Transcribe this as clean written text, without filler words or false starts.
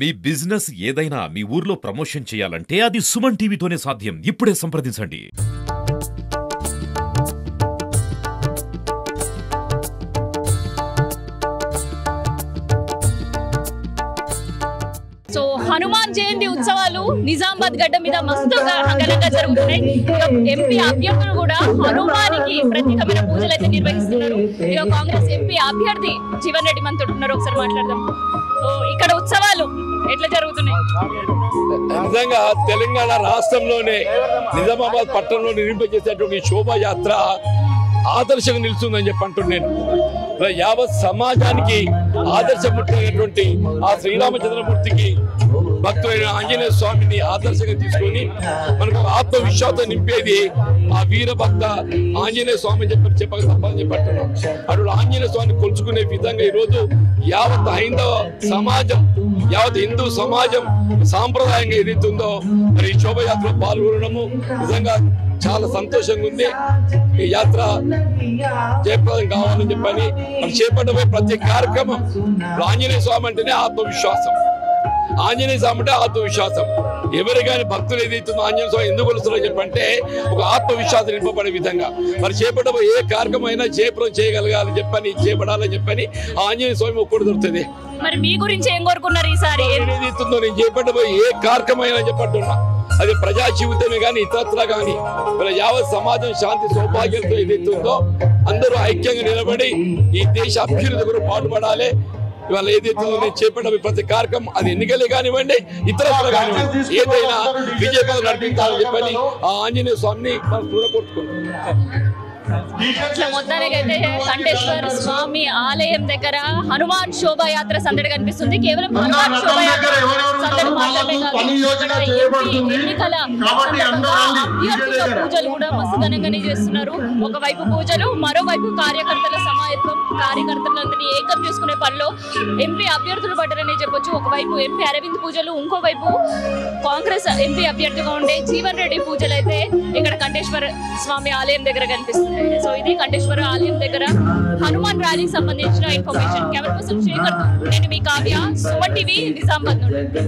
మీ business ఏదైనా మీ ఊర్లో promotion చేయాలంటే అది సుమన్ టీవీతోనే సాధ్యం. ఇప్పుడే సంప్రదించండి. సో హనుమాన్ జయంతి ఉత్సవాలు నిజామాబాద్ గడ్డ మీద మస్తుగా ఘనంగా జరుగుతున్నాయి. ఎంపీ అభ్యర్థులు కూడా హనుమానికి ప్రత్యేకమైన పూజలు అయితే నిర్వహిస్తున్నారు. ఇక కాంగ్రెస్ ఎంపీ అభ్యర్థి జీవన్ రెడ్డి మనతో ఉన్నారు, ఒకసారి మాట్లాడదాం. సో ఇక్కడ ఉత్సవాలు ఎట్లా జరుగుతున్నాయి? నిజంగా తెలంగాణ రాష్ట్రంలోనే నిజామాబాద్ పట్టణంలో నిర్మింపజేసేటువంటి శోభాయాత్ర ఆదర్శంగా నిలుస్తుందని చెప్పి అంటున్నాను. యావత్ సమాజానికి ఆదర్శమూర్తి ఆ శ్రీరామచంద్రమూర్తికి భక్తులైన ఆంజనేయ స్వామిని ఆదర్శంగా తీసుకొని మనకు ఆత్మవిశ్వాసం నింపేది ఆ వీరభక్త ఆంజనేయ స్వామి చెప్పక తప్పని చెప్పంటున్నాం. అటు ఆంజనేయ స్వామిని కొలుచుకునే విధంగా ఈరోజు యావత్ హైందవ సమాజం, యావత్ హిందూ సమాజం సాంప్రదాయంగా ఏదైతుందో మరి ఈ శోభయాత్రలో పాల్గొనడము నిజంగా చాలా సంతోషంగా ఉంది. ఈ యాత్ర జయప్రదం కావాలని చెప్పని మనం చేపట్టబోయే ప్రతి కార్యక్రమం ఆంజనేయ స్వామి అంటేనే ఆత్మవిశ్వాసం. ఆంజనేయ స్వామి అంటే ఆత్మవిశ్వాసం. ఎవరు కానీ భక్తులు ఏదైతుందో ఆంజనేయ స్వామి ఎందుకు కొలుస్తారో చెప్పంటే ఒక ఆత్మవిశ్వాసం నింపబడే విధంగా మరి చేపట్టబోయే ఏ కార్యక్రమం అయినా జయప్రదం చేయగలగాలని చెప్పని చేపడాలని చెప్పని ఆంజనేయ స్వామి ఒక్కడు దొరుకుతుంది. మరి మీ గురించి ఏం కోరుకున్నారు ఈసారి? ఏదైతుందో నేను చేపట్టబోయే ఏ కార్యక్రమం అయినా చెప్పంటున్నా, అది ప్రజా జీవితమే కానీ ఇతరత్ర కానీ యావత్ సమాజం శాంతి సౌభాగ్యంతో ఏదైతుందో అందరూ ఐక్యంగా నిలబడి ఈ దేశ అభ్యున్నతి కొరకు పాటుపడాలి. ఇవాళ ఏదైతుందో నేను చేపట్టే ప్రతి కార్యక్రమం అది ఎన్నికలే కానివ్వండి ఇతరత్ర కానివ్వండి ఏదైనా విజయపదం నడిపించాలని చెప్పని ఆ ఆంజనేయ స్వామిని మనం చూడగొట్టుకున్నాం. ఇట్లా మొత్తానికి అయితే కంఠేశ్వర స్వామి ఆలయం దగ్గర హనుమాన్ శోభాయాత్ర సందడి కనిపిస్తుంది. కేవలం హనుమాన్ శోభాయాత్ర సందడి మాత్రమే కాదు, ఎన్నికల అభ్యర్థుల పూజలు కూడా మస్తు ఘనంగానే చేస్తున్నారు. ఒకవైపు పూజలు, మరోవైపు కార్యకర్తల సమాయత్వం, కార్యకర్తలందరినీ ఏకం చేసుకునే పనిలో ఎంపీ అభ్యర్థులు పడ్డారనే చెప్పొచ్చు. ఒకవైపు ఎంపీ అరవింద్ పూజలు, ఇంకోవైపు కాంగ్రెస్ ఎంపీ అభ్యర్థిగా ఉండే జీవన్ రెడ్డి పూజలు అయితే ఇక్కడ కంఠేశ్వర స్వామి ఆలయం దగ్గర కనిపిస్తుంది. సో ఇది కంఠేశ్వర ఆలయం దగ్గర హనుమాన్ ర్యాలీకి సంబంధించిన ఇన్ఫర్మేషన్. కెమెరా పర్సన్ శేఖర్, నేను మీ కావ్య, సుమన్ టీవీ, నిజామాబాద్ నుండి.